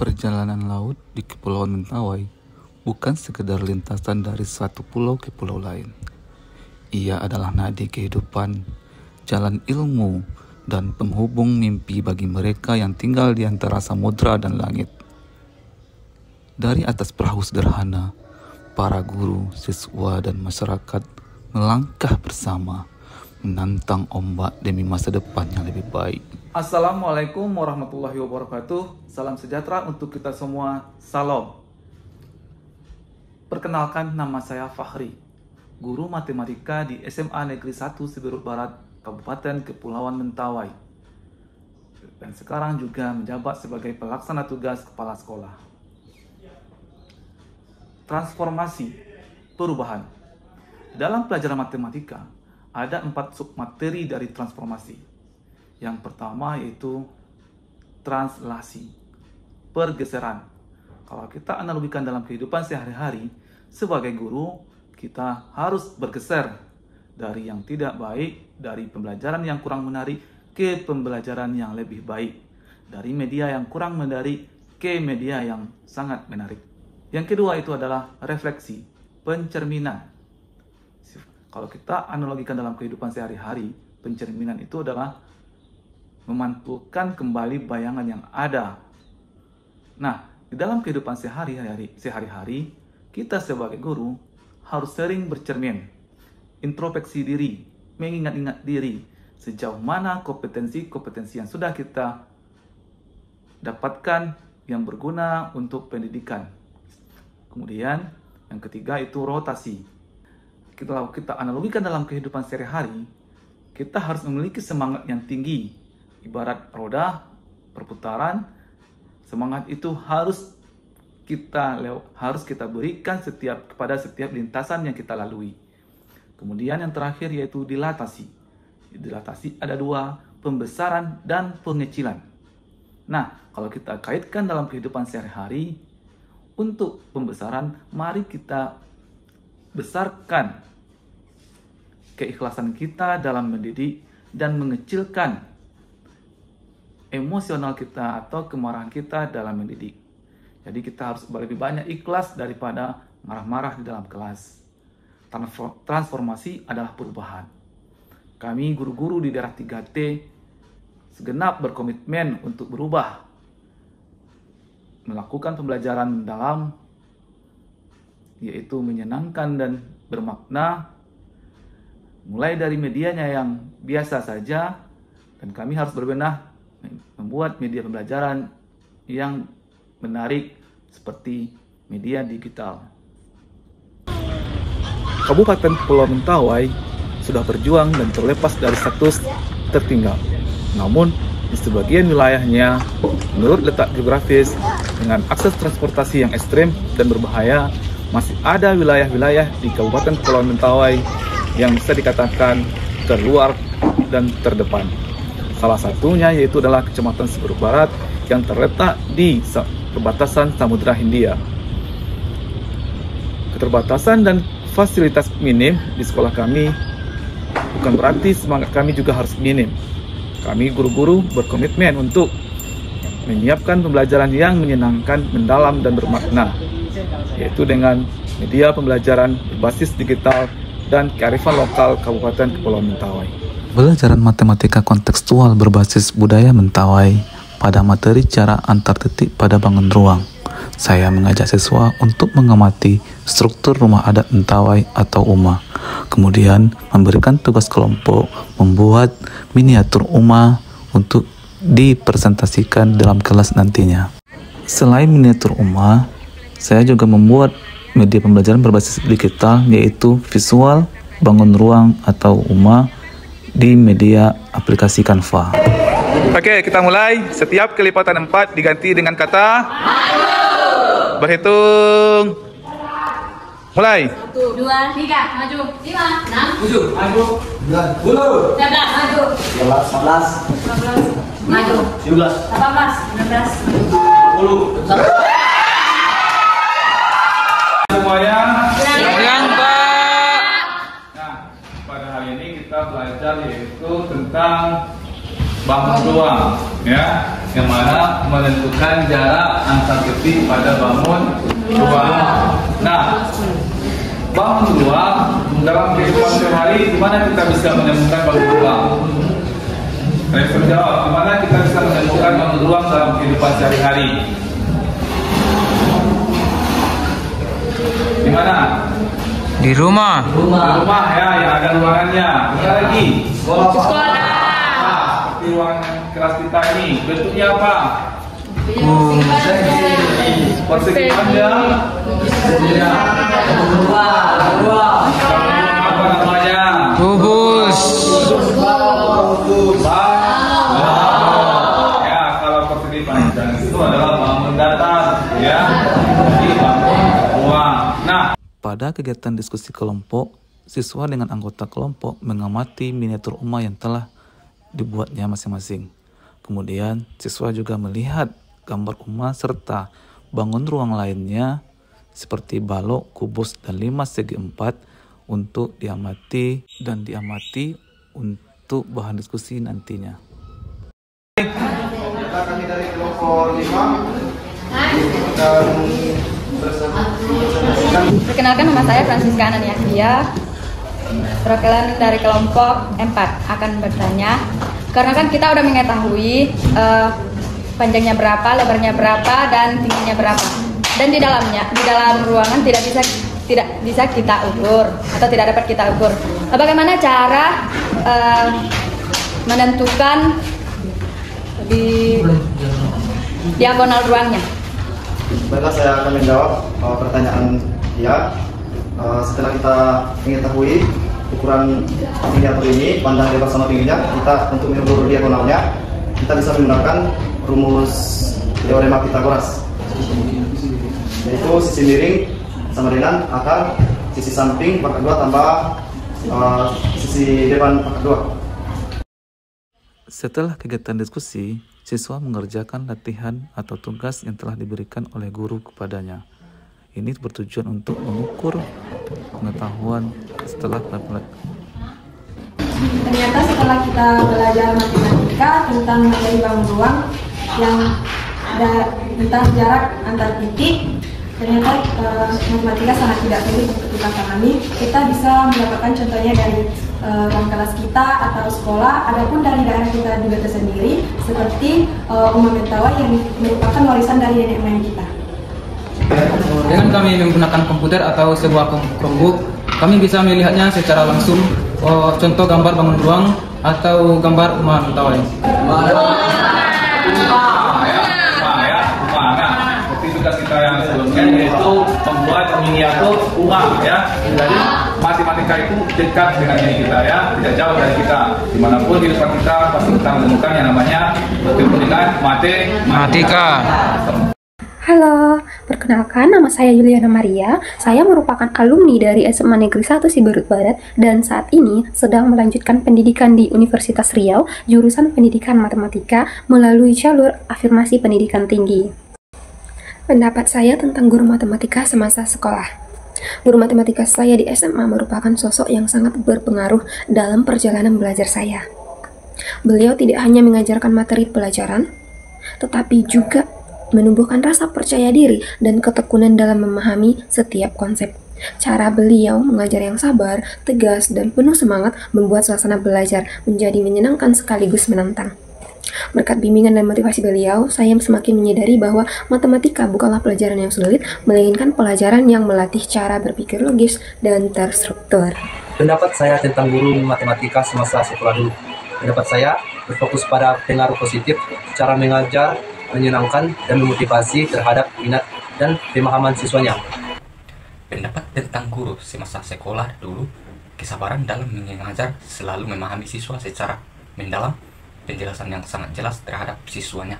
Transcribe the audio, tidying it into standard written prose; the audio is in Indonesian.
Perjalanan laut di Kepulauan Mentawai bukan sekedar lintasan dari satu pulau ke pulau lain. Ia adalah nadi kehidupan, jalan ilmu, dan penghubung mimpi bagi mereka yang tinggal di antara samudra dan langit. Dari atas perahu sederhana, para guru, siswa, dan masyarakat melangkah bersama, menantang ombak demi masa depan yang lebih baik. Assalamualaikum warahmatullahi wabarakatuh. Salam sejahtera untuk kita semua. Salam. Perkenalkan, nama saya Fahri, guru matematika di SMA Negeri 1 Siberut Barat, Kabupaten Kepulauan Mentawai. Dan sekarang juga menjabat sebagai pelaksana tugas kepala sekolah. Transformasi, perubahan. Dalam pelajaran matematika, ada 4 submateri dari transformasi. Yang pertama yaitu translasi, pergeseran. Kalau kita analogikan dalam kehidupan sehari-hari, sebagai guru, kita harus bergeser dari yang tidak baik, dari pembelajaran yang kurang menarik ke pembelajaran yang lebih baik. Dari media yang kurang menarik ke media yang sangat menarik. Yang kedua itu adalah refleksi, pencerminan. Kalau kita analogikan dalam kehidupan sehari-hari, pencerminan itu adalah memantulkan kembali bayangan yang ada. Nah, di dalam kehidupan sehari-hari, kita sebagai guru harus sering bercermin, introspeksi diri, mengingat-ingat diri, sejauh mana kompetensi-kompetensi yang sudah kita dapatkan yang berguna untuk pendidikan. Kemudian, yang ketiga itu rotasi. Kalau kita analogikan dalam kehidupan sehari-hari, kita harus memiliki semangat yang tinggi. Ibarat roda perputaran, semangat itu harus kita berikan kepada setiap lintasan yang kita lalui. Kemudian yang terakhir yaitu dilatasi. Dilatasi ada 2, pembesaran dan pengecilan. Nah, kalau kita kaitkan dalam kehidupan sehari-hari, untuk pembesaran, mari kita besarkan keikhlasan kita dalam mendidik dan mengecilkan emosional kita atau kemarahan kita dalam mendidik. Jadi kita harus lebih banyak ikhlas daripada marah-marah di dalam kelas. Transformasi adalah perubahan. Kami guru-guru di daerah 3T segenap berkomitmen untuk berubah, melakukan pembelajaran mendalam, yaitu menyenangkan dan bermakna, mulai dari medianya yang biasa saja, dan kami harus berbenah membuat media pembelajaran yang menarik seperti media digital. Kabupaten Kepulauan Mentawai sudah berjuang dan terlepas dari status tertinggal. Namun, di sebagian wilayahnya, menurut letak geografis dengan akses transportasi yang ekstrem dan berbahaya, masih ada wilayah-wilayah di Kabupaten Kepulauan Mentawai yang bisa dikatakan terluar dan terdepan. Salah satunya yaitu adalah Kecamatan Siberut Barat yang terletak di perbatasan Samudra Hindia. Keterbatasan dan fasilitas minim di sekolah kami bukan berarti semangat kami juga harus minim. Kami guru-guru berkomitmen untuk menyiapkan pembelajaran yang menyenangkan, mendalam, dan bermakna, yaitu dengan media pembelajaran berbasis digital dan kearifan lokal Kabupaten Kepulauan Mentawai. Pelajaran matematika kontekstual berbasis budaya Mentawai pada materi cara antar titik pada bangun ruang. Saya mengajak siswa untuk mengamati struktur rumah adat Mentawai atau UMA. Kemudian memberikan tugas kelompok membuat miniatur UMA untuk dipresentasikan dalam kelas nantinya. Selain miniatur UMA, saya juga membuat media pembelajaran berbasis digital yaitu visual bangun ruang atau UMA di media aplikasi Canva. Oke, kita mulai. Setiap kelipatan 4 diganti dengan kata maju. Berhitung. Mulai. 1, 2, 3, maju. 5, 6, 7, maju. 9, 10, 11, maju. 12, 15, 14, maju. 17, 18, 19, 20. Semuanya. Yang Nah, pada hari ini kita belajar yaitu tentang bangun ruang, ya. yang mana menentukan jarak antar titik pada bangun ruang. Nah, bangun ruang dalam kehidupan sehari, di mana kita bisa menemukan bangun ruang? Kalian jawab, di mana kita bisa menemukan bangun ruang dalam kehidupan sehari-hari? Di mana? Di rumah. Di rumah ya, yang ada ruangannya. Ada lagi? Sekolah. Nah, seperti ruang kelas kita ini, bentuknya apa? Persegi panjang. Apa namanya? Kubus. Ya, kalau persegi panjang itu adalah bangun datar, ya. Jadi bangun ruang. Nah, Pada kegiatan diskusi kelompok, siswa dengan anggota kelompok mengamati miniatur rumah yang telah dibuatnya masing-masing. Kemudian, siswa juga melihat gambar rumah serta bangun ruang lainnya seperti balok, kubus, dan 5 segi 4 untuk diamati untuk bahan diskusi nantinya. Kami dari kelompok 5 dan Perkenalkan, nama saya Francisca Ananiakia, perwakilan dari kelompok 4 akan bertanya. Karena kan kita udah mengetahui panjangnya berapa, lebarnya berapa, dan tingginya berapa. Dan di dalam ruangan tidak bisa kita ukur atau tidak dapat kita ukur. Bagaimana cara menentukan di diagonal ruangnya? baiklah, saya akan menjawab pertanyaan dia. Setelah kita mengetahui ukuran miniatur ini, panjang, lebar, sama tingginya, kita untuk mengukur diagonalnya, kita bisa menggunakan rumus teorema Pythagoras, yaitu sisi miring sama dengan akar sisi samping pangkat 2 tambah sisi depan pangkat 2. Setelah kegiatan diskusi, siswa mengerjakan latihan atau tugas yang telah diberikan oleh guru kepadanya. Ini bertujuan untuk mengukur pengetahuan setelah Ternyata setelah kita belajar matematika tentang materi bangun ruang yang ada tentang jarak antar titik, ternyata matematika sangat tidak sulit untuk kita pahami. Kita bisa mendapatkan contohnya dari ruang kelas kita atau sekolah, adapun dari daerah kita juga tersendiri, seperti rumah mentawai yang merupakan warisan dari nenek moyang kita. Dengan kami menggunakan komputer atau sebuah Chromebook, kami bisa melihatnya secara langsung, contoh gambar bangun ruang atau gambar rumah mentawai. seperti tugas kita yang sebelumnya, yaitu membuat miniatur rumah, ya. Jadi matematika itu dekat dengan diri kita, ya, tidak jauh dari kita. Dimanapun kehidupan kita pasti kita menemukan yang namanya bertemu dengan matematika. Halo, perkenalkan nama saya Yuliana Maria. Saya merupakan alumni dari SMA Negeri 1 Siberut Barat dan saat ini sedang melanjutkan pendidikan di Universitas Riau, jurusan Pendidikan Matematika melalui jalur afirmasi pendidikan tinggi. Pendapat saya tentang guru matematika semasa sekolah. Guru matematika saya di SMA merupakan sosok yang sangat berpengaruh dalam perjalanan belajar saya. Beliau tidak hanya mengajarkan materi pelajaran, tetapi juga menumbuhkan rasa percaya diri dan ketekunan dalam memahami setiap konsep. Cara beliau mengajar yang sabar, tegas, dan penuh semangat membuat suasana belajar menjadi menyenangkan sekaligus menantang. Berkat bimbingan dan motivasi beliau, saya semakin menyadari bahwa matematika bukanlah pelajaran yang sulit, melainkan pelajaran yang melatih cara berpikir logis dan terstruktur. Pendapat saya tentang guru matematika semasa sekolah dulu. Pendapat saya berfokus pada pengaruh positif, cara mengajar menyenangkan dan memotivasi terhadap minat dan pemahaman siswanya. Pendapat tentang guru semasa sekolah dulu, kesabaran dalam mengajar, selalu memahami siswa secara mendalam, penjelasan yang sangat jelas terhadap siswanya.